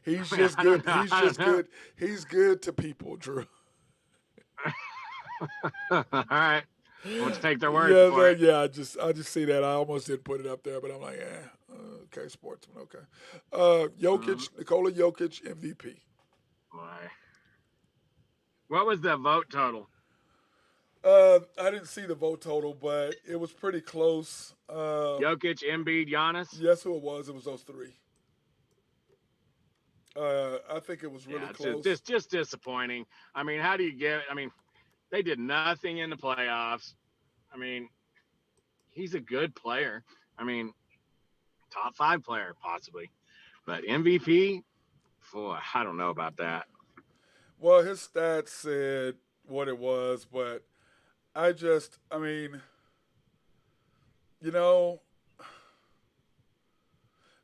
He's just good. He's just good. He's good to people, Drew. All right. Let's take their word for it. Yeah, I just see that. I almost didn't put it up there, but I'm like, okay, Sportsman, okay. Jokic, Nikola Jokic, MVP. Why? What was the vote total? I didn't see the vote total, but it was pretty close. Jokic, Embiid, Giannis? Yes, who it was. It was those 3. I think it was really close. It's just disappointing. I mean, how do you get – I mean, they did nothing in the playoffs. I mean, he's a good player. I mean, top 5 player possibly. But MVP, I don't know about that. Well, his stats said what it was, but I mean,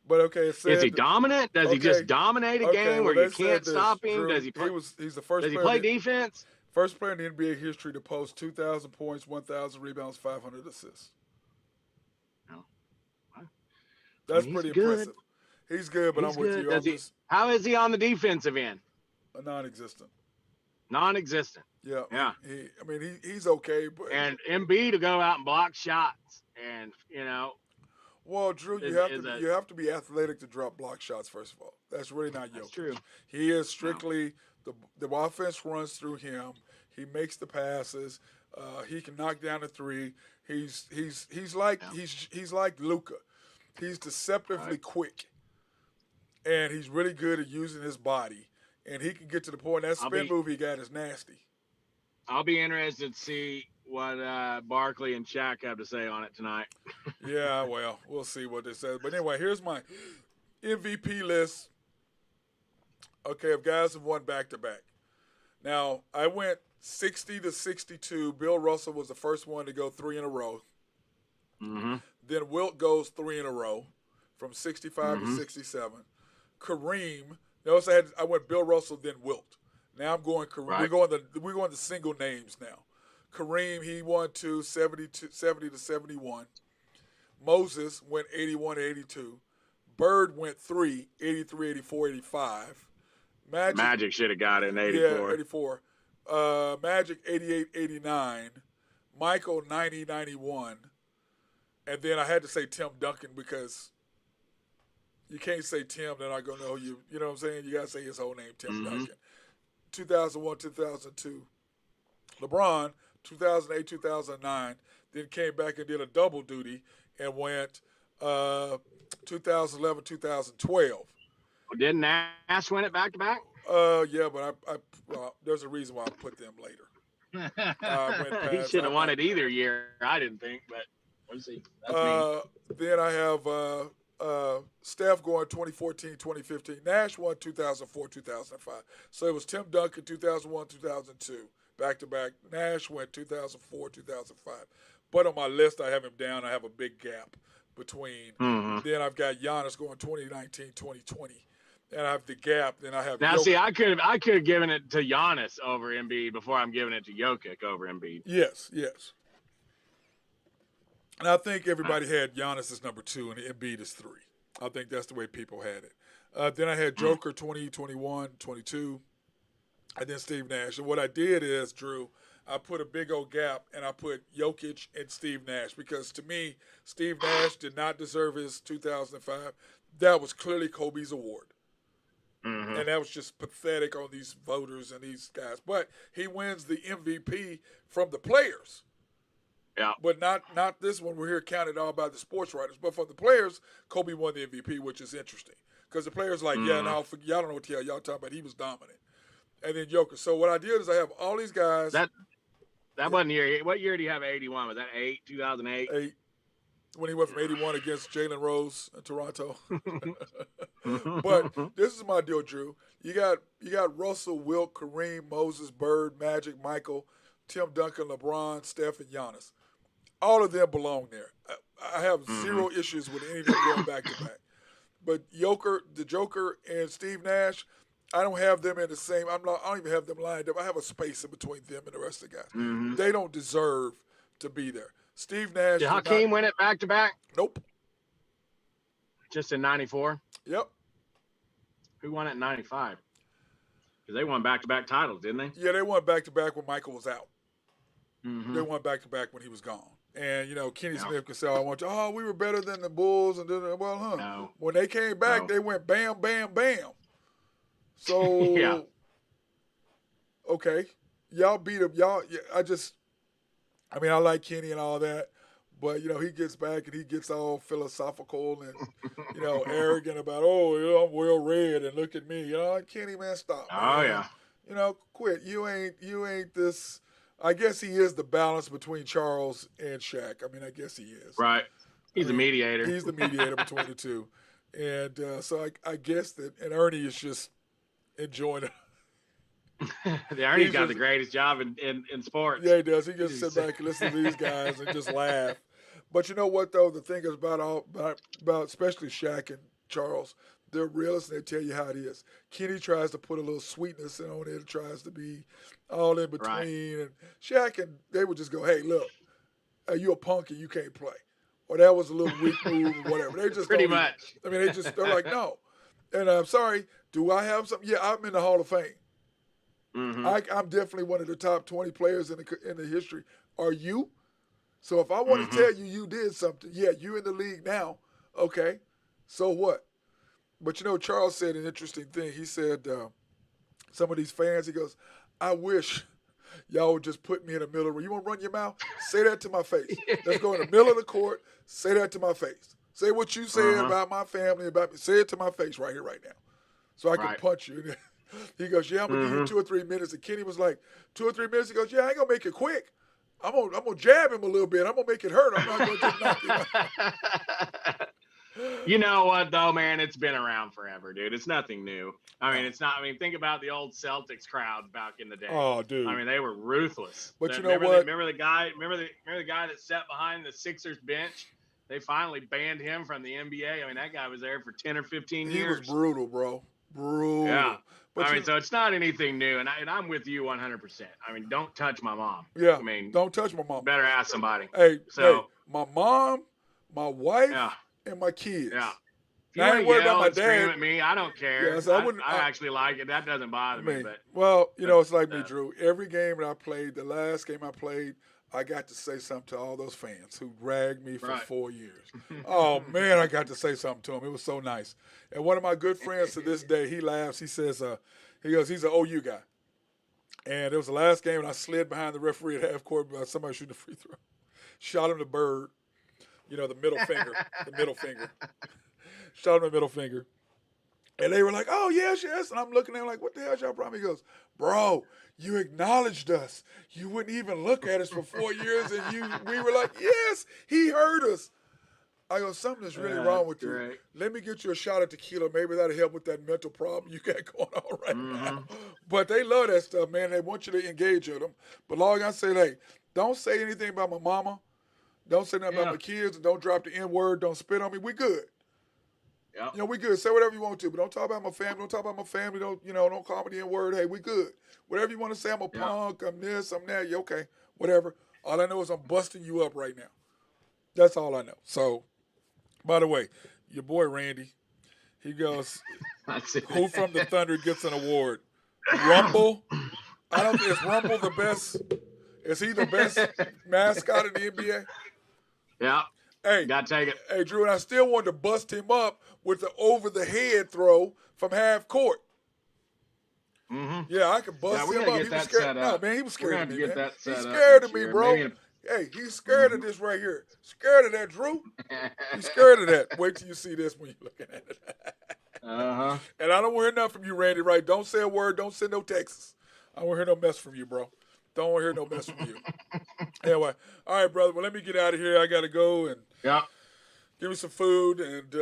but okay, it said, is he dominant? Does he just dominate a game where you can't stop him? Drew, Does he play? He's the first. Does he play defense? First player in the NBA history to post 2,000 points, 1,000 rebounds, 500 assists. No. That's pretty impressive. He's good, but I'm with you. How is he on the defensive end? Non-existent. Non-existent. Yeah. Yeah. He's okay, but and Embiid to go out and block shots, and Well, Drew, you have to be athletic to drop block shots. First of all, that's really not Jokic. That's true. He is strictly the offense runs through him. He makes the passes. He can knock down a three. He's like Luka. He's deceptively quick, and he's really good at using his body. And he can get to the point. That spin move he got is nasty. I'll be interested to see what Barkley and Shaq have to say on it tonight. Yeah, well, we'll see what they say. But anyway, here's my MVP list. Okay, of guys have won back-to-back. Now, I went 60 to 62. Bill Russell was the first one to go 3 in a row. Mm-hmm. Then Wilt goes 3 in a row from 65 to 67. Kareem. Notice I went Bill Russell, then Wilt. Now I'm going Kareem. Right. We're going to single names now. Kareem, he won 70 to 71. Moses went 81 to 82. Bird went 3, 83, 84, 85. Magic should have got it in 84. Yeah, 84. Magic 88, 89. Michael 90, 91. And then I had to say Tim Duncan because you can't say Tim, they're not going to know you. You know what I'm saying? You got to say his whole name, Tim Duncan. 2001, 2002. LeBron, 2008, 2009. Then came back and did a double duty and went 2011, 2012. Didn't Nash win it back-to-back? Yeah, but there's a reason why I put them later. He shouldn't have won it either year, I didn't think, but let's see. That's me. Then I have Steph going 2014, 2015. Nash won 2004, 2005. So it was Tim Duncan 2001, 2002, back-to-back. Nash went 2004, 2005. But on my list, I have him down. I have a big gap between. Then I've got Giannis going 2019, 2020. And I have the gap. Then I have now. Jokic. See, I could have given it to Giannis over Embiid before I'm giving it to Jokic over Embiid. Yes. And I think everybody had Giannis as number 2 and Embiid as 3. I think that's the way people had it. Then I had Joker 20, 21, 22, and then Steve Nash. And what I did is, Drew, I put a big old gap, and I put Jokic and Steve Nash because, to me, Steve Nash did not deserve his 2005. That was clearly Kobe's award. And that was just pathetic on these voters and these guys. But he wins the MVP from the players. Yeah. But not this one. We're here counted all by the sports writers. But from the players, Kobe won the MVP, which is interesting. Because the players like, y'all don't know what the hell y'all talking about. He was dominant. And then Joker. So what I did is I have all these guys. That wasn't year. What year do you have 81? Was that 2008? 8. When he went from 81 against Jalen Rose in Toronto. But this is my deal, Drew. You got Russell, Wilt, Kareem, Moses, Bird, Magic, Michael, Tim Duncan, LeBron, Steph, and Giannis. All of them belong there. I have zero issues with any of them going back to back. But the Joker, and Steve Nash, I don't have them in the same. I don't even have them lined up. I have a space in between them and the rest of the guys. They don't deserve to be there. Steve Nash. Did Hakeem win it back to back? Nope. Just in 94? Yep. Who won it in 95? Because they won back-to-back titles, didn't they? Yeah, they won back-to-back when Michael was out. They won back-to-back when he was gone. And, Kenny Smith can say, we were better than the Bulls. And No. When they came back, they went bam, bam, bam. So, yeah. Okay. Y'all beat them. I like Kenny and all that. But, he gets back and he gets all philosophical and, arrogant about, I'm well-read and look at me. Kenny, man, stop. Man. Yeah. Quit. You ain't this. I guess he is the balance between Charles and Shaq. I guess he is. Right. He's the mediator. He's the mediator between the two. And so I guess that, and Ernie is just enjoying it. Ernie's got the greatest job in sports. Yeah, he does. He just sit back and listen to these guys and just laugh. But you know what, though? The thing is about especially Shaq and Charles, they're realists and they tell you how it is. Kenny tries to put a little sweetness on it and tries to be all in between. Right. And Shaq, and they would just go, hey, look, you a punk and you can't play. Or that was a little weak move or whatever. They just pretty much. They're like, no. And I'm sorry, do I have something? Yeah, I'm in the Hall of Fame. I'm definitely one of the top 20 players in the history. Are you? So if I want to tell you did something, yeah, you're in the league now, Okay, so what? But Charles said an interesting thing. He said some of these fans. He goes, "I wish y'all would just put me in the middle of the. You want to run your mouth? Say that to my face. Let's go in the middle of the court. Say that to my face. Say what you said about my family, about me. Say it to my face right here, right now, so I can punch you." He goes, "Yeah, I'm gonna give you 2 or 3 minutes." And Kenny was like, 2 or 3 minutes. He goes, "Yeah, I ain't gonna make it quick. I'm gonna jab him a little bit. I'm gonna make it hurt. I'm not gonna just knock him out." You know what, though, man? It's been around forever, dude. It's nothing new. I mean, it's not. I mean, think about the old Celtics crowd back in the day. Oh, dude. I mean, they were ruthless. But you know what? Remember the guy that sat behind the Sixers bench? They finally banned him from the NBA. I mean, that guy was there for 10 or 15 years. He was brutal, bro. Brutal. Yeah. But I mean, so it's not anything new, and I'm with you 100%. I mean, don't touch my mom. Yeah. I mean, don't touch my mom. Better ask somebody. Hey, my mom, my wife, and my kids. Yeah. If I ain't worried about my dad. Scream at me, I don't care. Yeah, so I actually like it. That doesn't bother me. But it's like me, Drew. Every game that I played, the last game I played, I got to say something to all those fans who dragged me for 4 years. Oh, man, I got to say something to them. It was so nice. And one of my good friends to this day, he laughs. He says, he's an OU guy. And it was the last game, and I slid behind the referee at half court by somebody shooting a free throw. Shot him the bird, the middle finger, Shot him the middle finger. And they were like, "Oh, yes, yes." And I'm looking at him like, "What the hell y'all problem?" He goes, "Bro, you acknowledged us. You wouldn't even look at us for 4 years, and we were like, yes, he heard us." I go, "Something is really wrong with you. Right. Let me get you a shot of tequila. Maybe that'll help with that mental problem you got going on right now." But they love that stuff, man. They want you to engage with them. But all I got to say, hey, don't say anything about my mama. Don't say nothing about my kids. And don't drop the N-word. Don't spit on me. We good. Yeah. We good. Say whatever you want to, but don't talk about my family. Don't talk about my family. Don't call me the N-word. Hey, we good. Whatever you want to say, I'm a punk, I'm this, I'm that. You okay, whatever. All I know is I'm busting you up right now. That's all I know. So, by the way, your boy Randy, he goes, who from the Thunder gets an award? Rumble? I don't think is Rumble the best. Is he the best mascot in the NBA? Yeah. Hey, gotta take it. Hey, Drew, and I still wanted to bust him up with the over-the-head throw from half court. Yeah, I could bust him up. He was scared. No, man, he was scared of me, man. He's scared of me, bro. Hey, he's scared of this right here. Scared of that, Drew. He's scared of that. Wait till you see this when you're looking at it. And I don't want to hear nothing from you, Randy, right? Don't say a word. Don't send no texts. I don't want to hear no mess from you, bro. Don't want to hear no mess from you. Anyway, all right, brother. Well, let me get out of here. I got to go and give me some food, and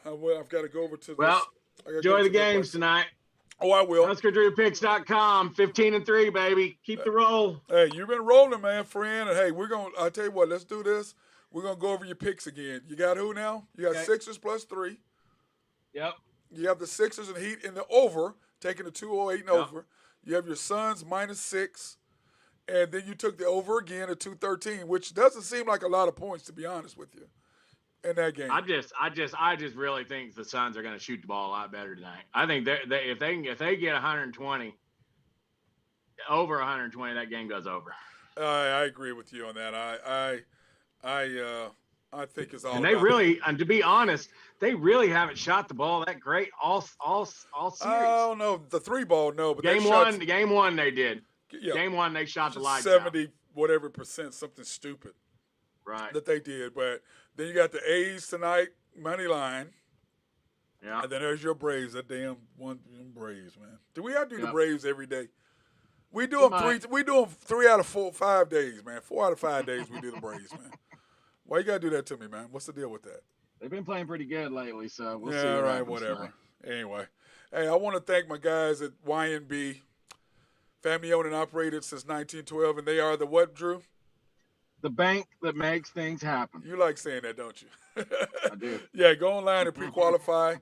I've got to go over to Well, enjoy the games tonight. Oh, I will. HuskerDrewPicks.com, 15-3, baby. Keep the roll. Hey, you've been rolling, man, friend. And, hey, I'll tell you what, let's do this. We're going to go over your picks again. You got who now? You got Sixers plus 3. Yep. You have the Sixers and Heat in the over, taking the 208 and over. You have your Suns minus 6. And then you took the over again at 213, which doesn't seem like a lot of points, to be honest with you, in that game. I just really think the Suns are going to shoot the ball a lot better tonight. I think if they get 120, over 120, that game goes over. I agree with you on that. I think it's all. And they really, and to be honest, they really haven't shot the ball that great all series. Oh no, the 3-ball, no, but game one they did. Yeah. Game one they shot the lights 70 out. whatever percent, something stupid. Right. That they did, but then you got the A's tonight, money line. Yeah. And then there's your Braves, that damn Braves, man. Do we have to do the Braves every day? We do them 3 out of 5 days, man. 4 out of 5 days we do the Braves, man. Why you gotta do that to me, man? What's the deal with that? They've been playing pretty good lately, so we'll see. Yeah, right, whatever. Anyway, hey, I want to thank my guys at YNB, family owned and operated since 1912, and they are the what, Drew? The bank that makes things happen. You like saying that, don't you? I do. Yeah, go online and pre-qualify.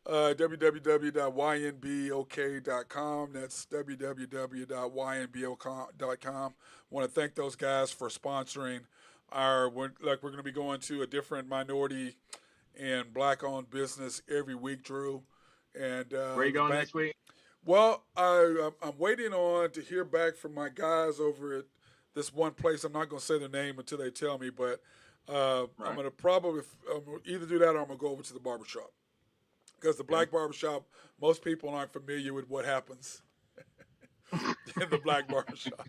www.ynbok.com. That's www.ynbok.com. Want to thank those guys for sponsoring we're going to be going to a different minority and black-owned business every week, Drew. And where are you going next week? Well, I'm waiting on to hear back from my guys over at this one place. I'm not going to say their name until they tell me, but I'm going to probably either do that or I'm going to go over to the barbershop. Because the black barbershop, most people aren't familiar with what happens in the black barbershop.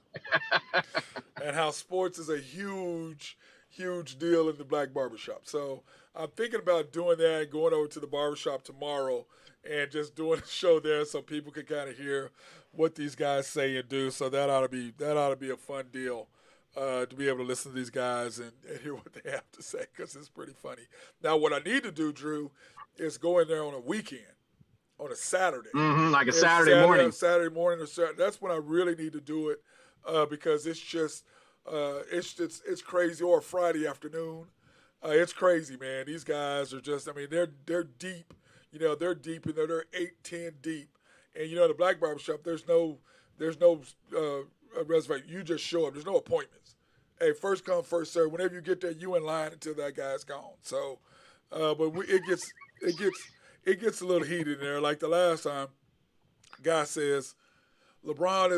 And how sports is a huge, huge deal in the black barbershop. So I'm thinking about doing that and going over to the barbershop tomorrow and just doing a show there so people can kind of hear what these guys say and do. So that ought to be a fun deal. To be able to listen to these guys and hear what they have to say, because it's pretty funny. Now, what I need to do, Drew, is go in there on a weekend, on a Saturday. Like a Saturday morning. Saturday morning or Saturday. That's when I really need to do it, because it's just it's crazy. Or a Friday afternoon. It's crazy, man. These guys are just, I mean, they're deep. You know, they're deep, and they're 8-10 deep. And, you know, the black barbershop, there's no reservation. You just show up. There's no appointments. Hey, first come, first serve. Whenever you get there, you in line until that guy's gone. So, but it gets a little heated in there. Like the last time, guy says LeBron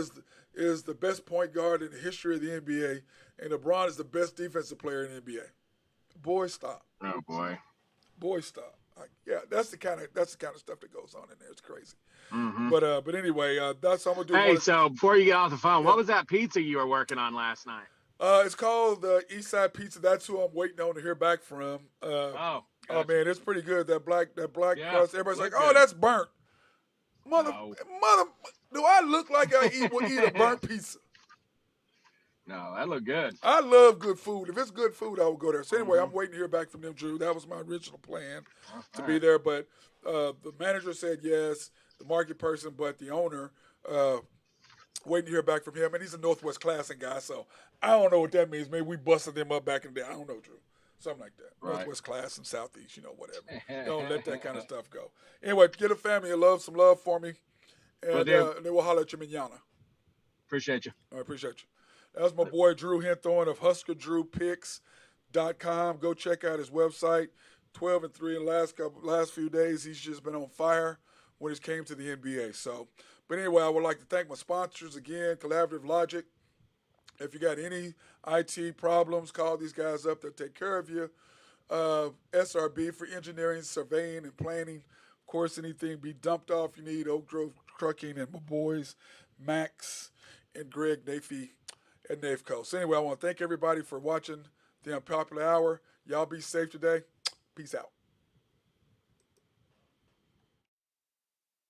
is the best point guard in the history of the NBA, and LeBron is the best defensive player in the NBA. Boy, stop. Oh boy. Boy, stop. Yeah, that's the kind of stuff that goes on in there. It's crazy. Mm-hmm. But anyway, that's what I'm gonna do. Hey, so before you get off the phone, what was that pizza you were working on last night? It's called Eastside Pizza. That's who I'm waiting on to hear back from. Gotcha. Oh man, it's pretty good. That black crust. Everybody's like, good. "Oh, that's burnt." Mother, do I look like I would eat a burnt pizza? No, that looked good. I love good food. If it's good food, I will go there. So anyway, I'm waiting to hear back from them, Drew. That was my original plan to be there, but the manager said yes, the market person, but the owner, waiting to hear back from him. And he's a Northwest Classing guy, so I don't know what that means. Maybe we busted them up back in the day. I don't know, Drew. Something like that. Right. Northwest Class and Southeast, whatever. Don't let that kind of stuff go. Anyway, get a family some love for me. And then we'll holler at you manana. Appreciate you. I appreciate you. That was my boy Drew Henthorn of HuskerDrewPicks.com. Go check out his website. 12-3 in the last few days. He's just been on fire when it came to the NBA. So, but anyway, I would like to thank my sponsors again, Collaborative Logic. If you got any IT problems, call these guys up. They'll take care of you. SRB for engineering, surveying, and planning. Of course, anything be dumped off you need. Oak Grove Trucking and my boys, Max and Greg Nafee at Nafco. So anyway, I want to thank everybody for watching the Unpopular Hour. Y'all be safe today. Peace out.